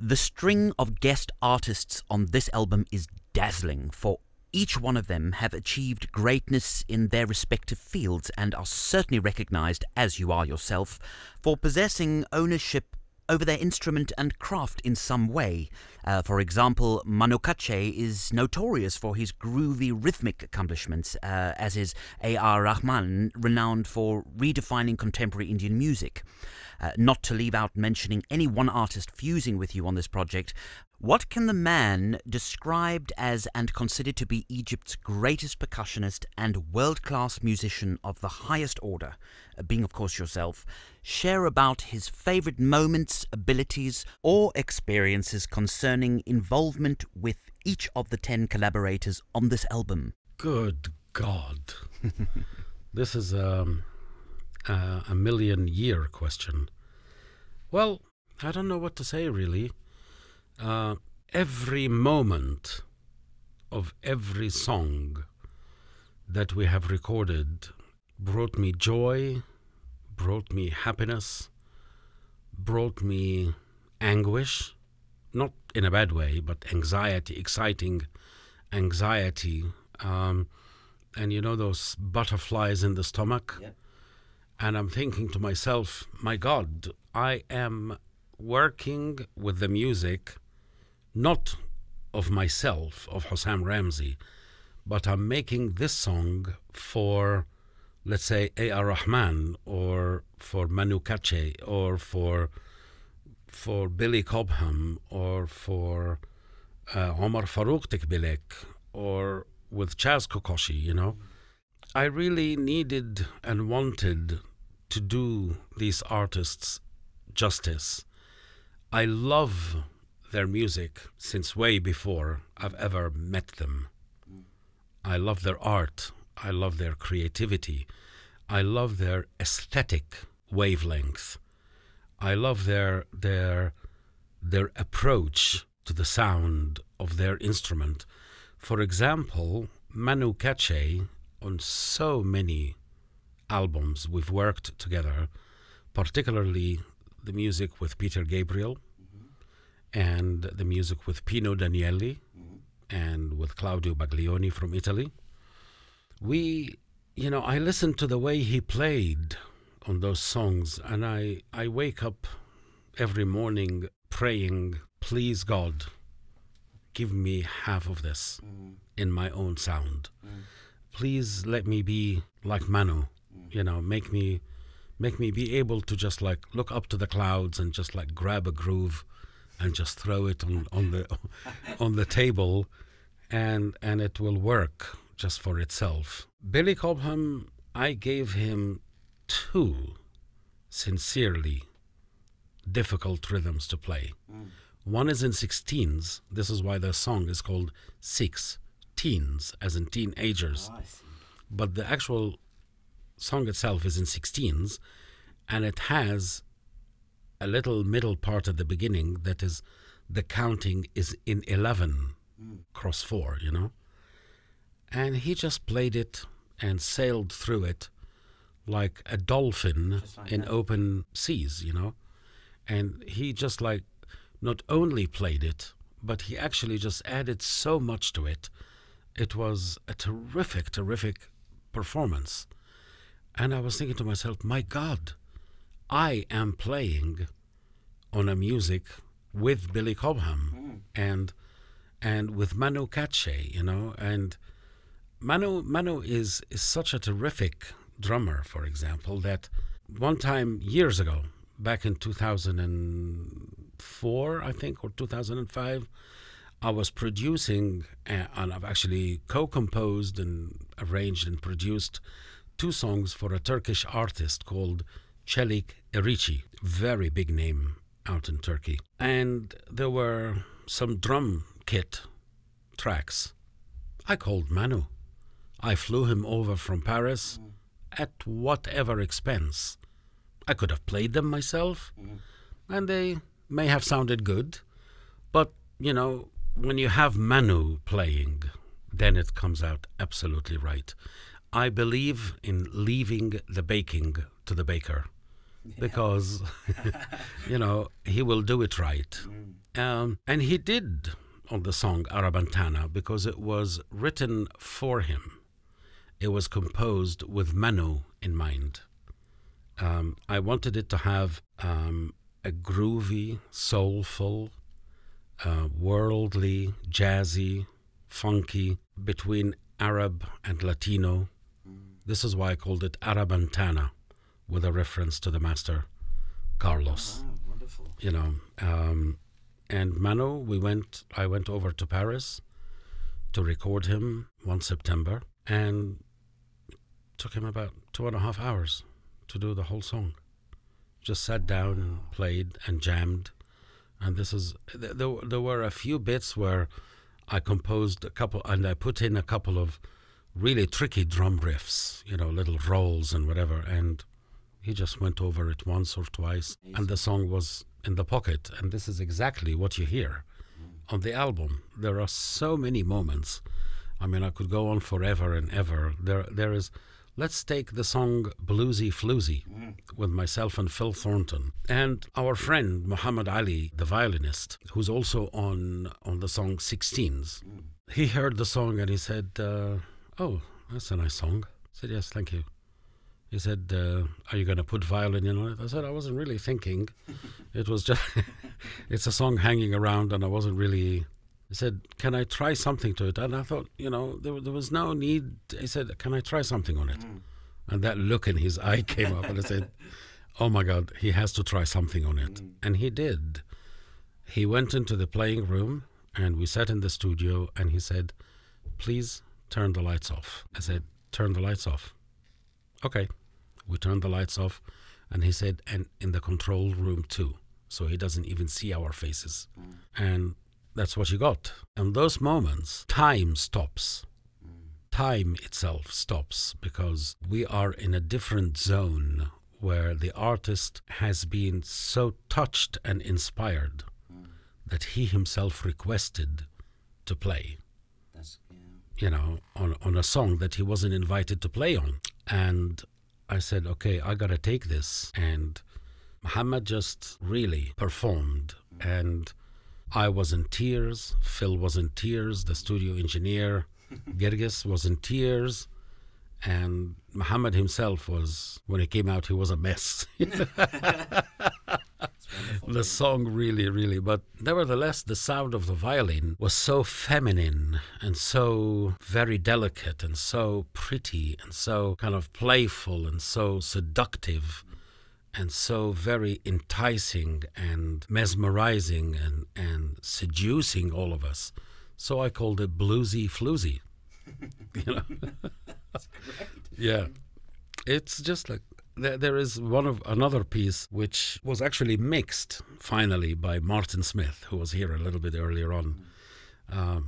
The string of guest artists on this album is dazzling, for each one of them have achieved greatness in their respective fields and are certainly recognized, as you are yourself, for possessing ownership over their instrument and craft in some way. For example, Manu Katché is notorious for his groovy rhythmic accomplishments, as is A.R. Rahman, renowned for redefining contemporary Indian music. Not to leave out mentioning any one artist fusing with you on this project, what can the man described as and considered to be Egypt's greatest percussionist and world-class musician of the highest order, being of course yourself, share about his favorite moments, abilities, or experiences concerning involvement with each of the 10 collaborators on this album? Good God. This is a million-year question. Well, I don't know what to say, really. Every moment of every song that we have recorded brought me joy, brought me happiness, brought me anguish, not in a bad way, but anxiety, exciting anxiety, and you know those butterflies in the stomach? Yeah. And I'm thinking to myself, my God, I am working with the music, not of myself, of Hossam Ramzy, but I'm making this song for, let's say, A.R. Rahman, or for Manu Katché, or for Billy Cobham, or for Omar Farouk Tekbilek, or with Chaz Kokoshi, you know. I really needed and wanted to do these artists justice. I love their music since way before I've ever met them. I love their art. I love their creativity. I love their aesthetic wavelength. I love their approach to the sound of their instrument. For example, Manu Katché, on so many albums we've worked together, particularly the music with Peter Gabriel, and the music with Pino Danieli, and with Claudio Baglioni from Italy. I listened to the way he played on those songs, and I wake up every morning praying, please God, give me half of this in my own sound. Please let me be like Manu, make me be able to just like look up to the clouds and just like grab a groove and just throw it on the table, and it will work just for itself. Billy Cobham, I gave him 2 sincerely difficult rhythms to play. One is in 16s. This is why the song is called 6 Teens, as in teenagers. Oh, I see. But the actual song itself is in 16s, and it has a little middle part at the beginning that is, the counting is in 11 cross 4, And he just played it and sailed through it like a dolphin in open seas, And he just like not only played it, but he actually just added so much to it. It was a terrific, terrific performance. And I was thinking to myself, my God, I am playing on a music with Billy Cobham and with Manu Katché, and Manu is such a terrific drummer, for example, that one time years ago, back in 2004, I think, or 2005, I was producing, and I've actually co-composed and arranged and produced 2 songs for a Turkish artist called Çelik Erici, very big name out in Turkey. And there were some drum kit tracks. I called Manu. I flew him over from Paris at whatever expense. I could have played them myself, and they may have sounded good, but, when you have Manu playing, then it comes out absolutely right. I believe in leaving the baking to the baker, because, he will do it right. And he did on the song Arabantana because it was written for him. It was composed with Manu in mind. I wanted it to have a groovy, soulful, worldly, jazzy, funky, between Arab and Latino. This is why I called it Arabantana, with a reference to the master Carlos. Wow, wonderful. You know, and Manu, I went over to Paris to record him one September, and it took him about 2.5 hours to do the whole song. Just sat down and played and jammed. And there were a few bits where I composed a couple, and I put in a couple of really tricky drum riffs, you know, little rolls and whatever, and he just went over it once or twice, and the song was in the pocket. And this is exactly what you hear on the album. There are so many moments. I mean, I could go on forever and ever. There is. Let's take the song Bluesy Floozy with myself and Phil Thornton. And our friend Muhammad Ali, the violinist, who's also on the song 16s. He heard the song and he said, oh, that's a nice song. I said, yes, thank you. He said, are you going to put violin in on it? I said, I wasn't really thinking. It was just, it's a song hanging around and I wasn't really... He said, can I try something to it? And I thought, you know, there was no need. He said, can I try something on it? And that look in his eye came up and I said, oh my God, he has to try something on it. And he did. He went into the playing room and we sat in the studio and he said, please turn the lights off. I said, turn the lights off. Okay. We turned the lights off and he said, and in the control room too. So he doesn't even see our faces. And that's what you got. And those moments, time stops. Time itself stops because we are in a different zone where the artist has been so touched and inspired that he himself requested to play. You know, on a song that he wasn't invited to play on. And I said, okay, I got to take this. And Muhammad just really performed. And I was in tears, Phil was in tears, the studio engineer, Gerges, was in tears, and Muhammad himself was, when he came out, he was a mess. The song really, but nevertheless, the sound of the violin was so feminine and so very delicate and so pretty and so kind of playful and so seductive. And so very enticing and mesmerizing and seducing all of us. So I called it Bluesy Floozy. You know? That's great. Yeah. It's just like, there is another piece which was actually mixed finally by Martin Smith, who was here a little bit earlier on.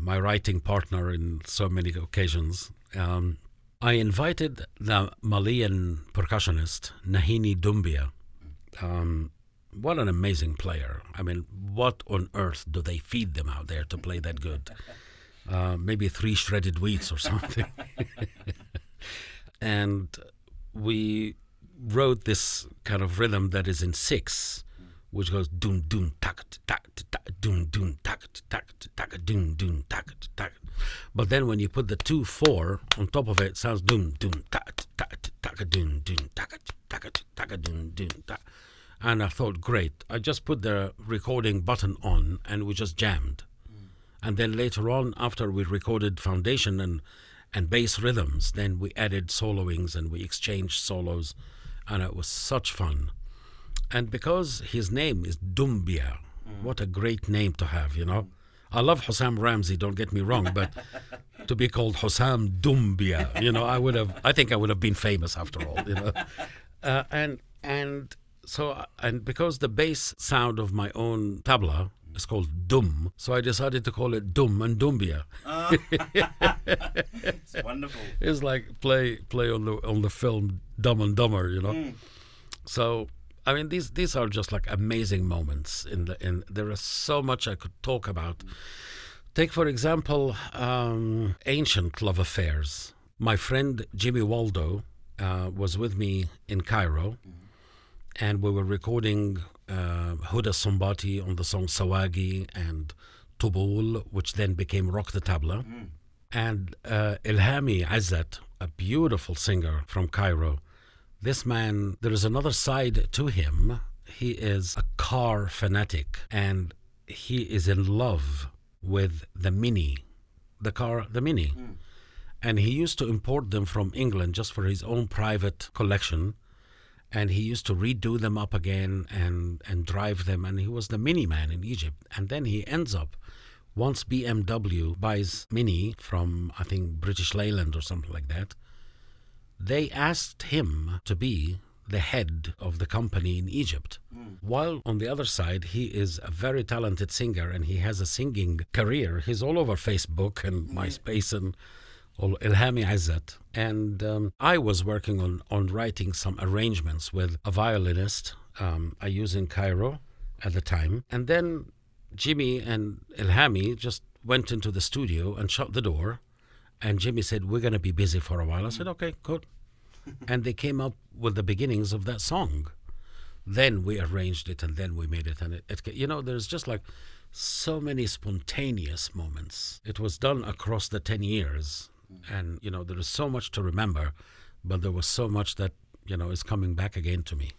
My writing partner in so many occasions. I invited the Malian percussionist, Nahini Doumbia. What an amazing player. I mean, what on earth do they feed them out there to play that good? Maybe 3 shredded wheats or something. And we wrote this kind of rhythm that is in 6, which goes doom doom tak tak tak doom doom tak tak tak doom doom tak tak. But then when you put the 2/4 on top of it, it sounds doom doom tak tak tak doom doom tak tak tak doom doom tak. And I thought, great. I just put the recording button on and we just jammed. And then later on, after we recorded foundation and bass rhythms, then we added soloings and we exchanged solos. And it was such fun. And because his name is Doumbia, what a great name to have, you know. I love Hossam Ramzy, don't get me wrong, but to be called Hossam Doumbia, you know, I think I would have been famous after all, you know. And because the bass sound of my own tabla is called Dum, so I decided to call it Dum and Doumbia. It's wonderful. It's like play on the film Dumb and Dumber, you know. So I mean, these are just like amazing moments. There is so much I could talk about. Take for example, ancient love affairs. My friend Jimmy Waldo was with me in Cairo. And we were recording Huda Sumbati on the song Sawagi and Tubul, which then became Rock the Tabla. And Ilhami Azzat, a beautiful singer from Cairo. This man, there is another side to him. He is a car fanatic, and he is in love with the Mini, the Mini. And he used to import them from England just for his own private collection. And he used to redo them up again and drive them. And he was the Mini man in Egypt. And then he ends up, once BMW buys Mini from, I think, British Leyland or something like that, they asked him to be the head of the company in Egypt. While on the other side, he is a very talented singer and he has a singing career. He's all over Facebook and MySpace and all. Ilhami Azzat. And I was working on writing some arrangements with a violinist I used in Cairo at the time. And then Jimmy and Ilhami just went into the studio and shut the door. And Jimmy said, we're going to be busy for a while. I said, okay, good. And they came up with the beginnings of that song. Then we arranged it and then we made it. And there's just like so many spontaneous moments. It was done across the 10 years. And, there is so much to remember, but there was so much that, is coming back again to me.